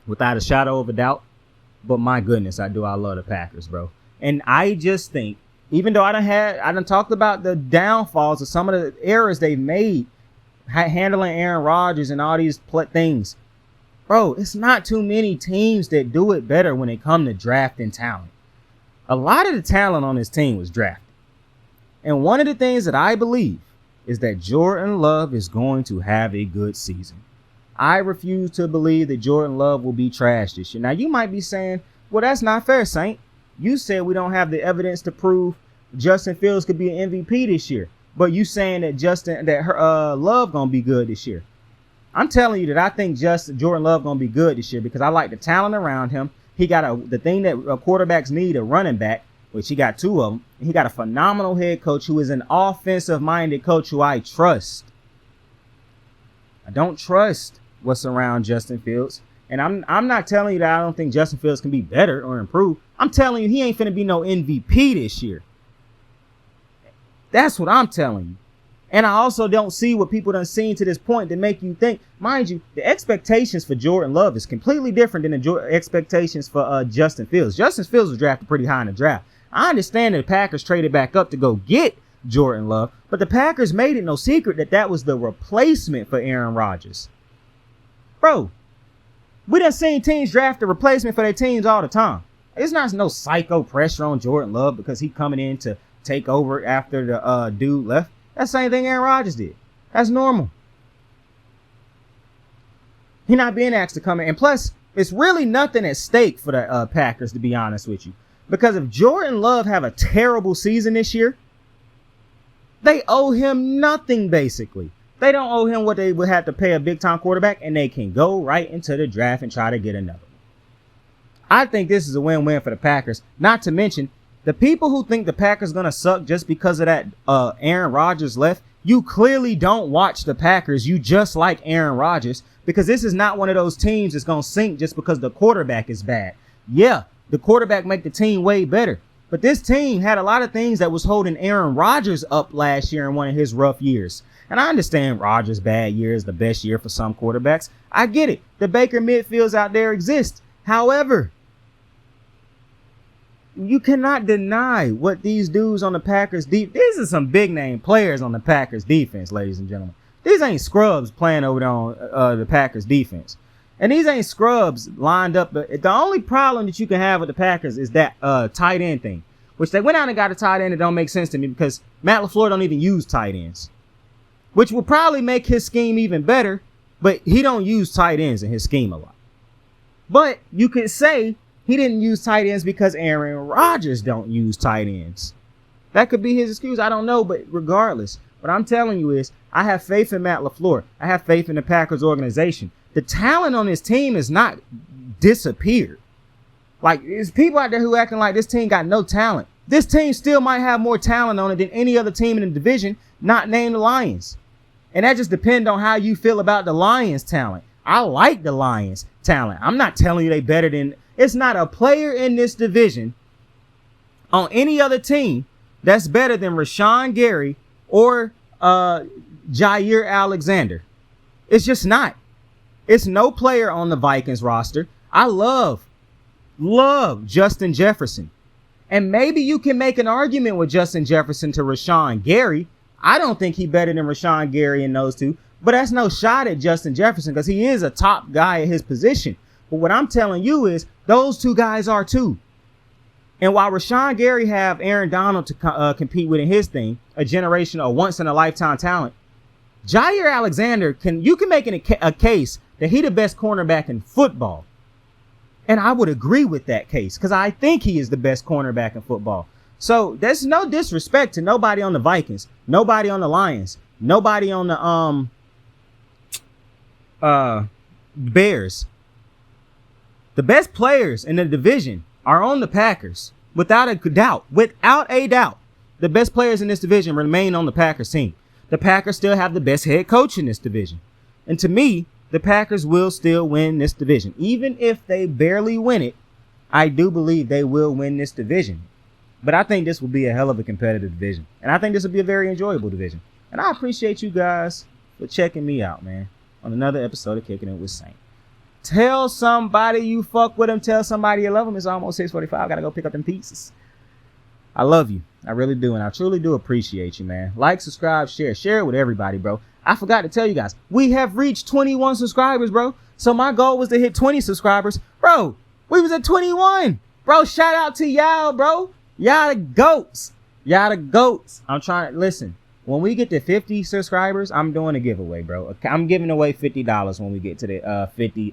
without a shadow of a doubt. But my goodness, I love the Packers, bro. And I just think, even though I done talked about the downfalls of some of the errors they've made, handling Aaron Rodgers and all these things, bro, it's not too many teams that do it better when it comes to drafting talent. A lot of the talent on this team was drafted. And one of the things that I believe is that Jordan Love is going to have a good season. I refuse to believe that Jordan Love will be trash this year. Now, you might be saying, well, that's not fair, Saint. You said we don't have the evidence to prove Justin Fields could be an MVP this year. But you saying that Love going to be good this year. I'm telling you that I think Jordan Love going to be good this year because I like the talent around him. He got the thing that quarterbacks need, a running back, which he got 2 of them. He got a phenomenal head coach who is an offensive-minded coach who I trust. I don't trust what's around Justin Fields. And I'm not telling you that I don't think Justin Fields can be better or improve. I'm telling you he ain't finna be no MVP this year. That's what I'm telling you. And I also don't see what people done seen to this point that make you think, mind you, the expectations for Jordan Love is completely different than the expectations for Justin Fields. Justin Fields was drafted pretty high in the draft. I understand that the Packers traded back up to go get Jordan Love, but the Packers made it no secret that that was the replacement for Aaron Rodgers. Bro, we done seen teams draft a replacement for their teams all the time. It's not no psycho pressure on Jordan Love because he coming in to take over after the dude left. That's the same thing Aaron Rodgers did. That's normal. He not being asked to come in. And plus, it's really nothing at stake for the Packers, to be honest with you. Because if Jordan Love have a terrible season this year, they owe him nothing, basically. They don't owe him what they would have to pay a big-time quarterback, and they can go right into the draft and try to get another one. I think this is a win-win for the Packers. Not to mention, the people who think the Packers going to suck just because of that Aaron Rodgers left, you clearly don't watch the Packers. You just like Aaron Rodgers because this is not one of those teams that's going to sink just because the quarterback is bad. Yeah, the quarterback make the team way better. But this team had a lot of things that was holding Aaron Rodgers up last year in one of his rough years. And I understand Rodgers' bad year is the best year for some quarterbacks. I get it. The Baker midfields out there exist. However, you cannot deny what these dudes on the Packers these are some big name players on the Packers defense, ladies and gentlemen. These ain't scrubs playing over there on the Packers defense. And these ain't scrubs lined up. The only problem that you can have with the Packers is that tight end thing, which they went out and got a tight end that don't make sense to me because Matt LaFleur don't even use tight ends, which will probably make his scheme even better, but he don't use tight ends in his scheme a lot. But you could say he didn't use tight ends because Aaron Rodgers don't use tight ends. That could be his excuse. I don't know, but regardless, what I'm telling you is I have faith in Matt LaFleur. I have faith in the Packers organization. The talent on this team has not disappeared. Like, there's people out there who acting like this team got no talent. This team still might have more talent on it than any other team in the division, not named the Lions. And that just depends on how you feel about the Lions' talent. I like the Lions' talent. I'm not telling you they better than... It's not a player in this division on any other team that's better than Rashawn Gary or Jair Alexander. It's just not. It's no player on the Vikings roster. I love Justin Jefferson. And maybe you can make an argument with Justin Jefferson to Rashawn Gary. I don't think he's better than Rashawn Gary in those two. But that's no shot at Justin Jefferson because he is a top guy at his position. But what I'm telling you is those two guys are too. And while Rashawn Gary have Aaron Donald to compete with in his thing, a generational, once in a lifetime talent, Jair Alexander you can make a case that he the best cornerback in football. And I would agree with that case because I think he is the best cornerback in football. So there's no disrespect to nobody on the Vikings, nobody on the Lions, nobody on the Bears. The best players in the division are on the Packers. Without a doubt. The best players in this division remain on the Packers team. The Packers still have the best head coach in this division. And to me, the Packers will still win this division. Even if they barely win it, I do believe they will win this division. But I think this will be a hell of a competitive division. And I think this will be a very enjoyable division. And I appreciate you guys for checking me out, man, on another episode of Kicking It with Saint. Tell somebody you fuck with them. Tell somebody you love them. It's almost 6:45. Gotta go pick up them pizzas. I love you. I really do. And I truly do appreciate you, man. Like, subscribe, share. Share it with everybody, bro. I forgot to tell you guys. We have reached 21 subscribers, bro. So my goal was to hit 20 subscribers. Bro, we was at 21. Bro, shout out to y'all, bro. Y'all the goats. Y'all the goats. I'm trying to listen. When we get to 50 subscribers, I'm doing a giveaway, bro. I'm giving away $50 when we get to the 50.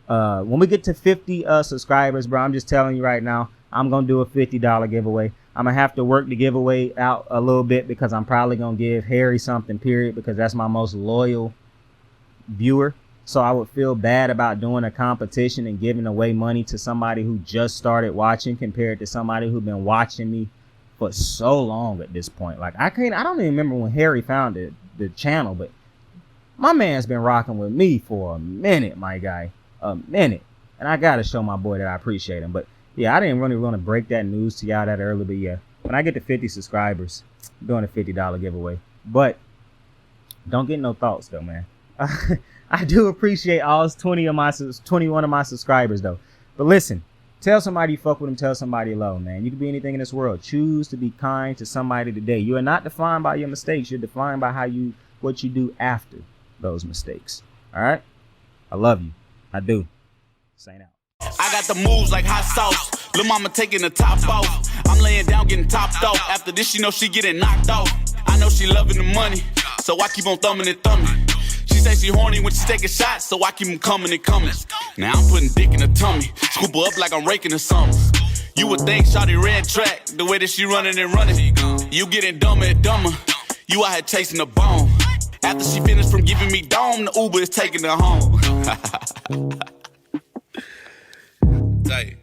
When we get to 50 subscribers, bro, I'm just telling you right now, I'm gonna do a $50 giveaway. I'm gonna have to work the giveaway out a little bit because I'm probably gonna give Harry something, period, because that's my most loyal viewer. So I would feel bad about doing a competition and giving away money to somebody who just started watching compared to somebody who's been watching me for so long at this point. Like I don't even remember when Harry founded the channel, but my man's been rocking with me for a minute, my guy, a minute. And I gotta show my boy that I appreciate him. But yeah, I didn't really want to break that news to y'all that early, but yeah, when I get to 50 subscribers, I'm doing a $50 giveaway. But don't get no thoughts though, man. I do appreciate all 21 of my subscribers though. But listen, tell somebody you fuck with them, tell somebody you love them, man. You can be anything in this world. Choose to be kind to somebody today. You are not defined by your mistakes. You're defined by what you do after those mistakes. All right? I love you. I do. Saint out. I got the moves like hot sauce. Lil' mama taking the top off. I'm laying down getting topped off. After this, you know she getting knocked off. I know she loving the money, so I keep on thumbing and thumbing. She say she horny when she taking shots, so I keep them coming and coming. Now I'm putting dick in her tummy, scoop her up like I'm raking her something. You would think shawty ran track, the way that she running and running. You getting dumber and dumber, you out here chasing the bone. After she finished from giving me dome, the Uber is taking her home. Tight.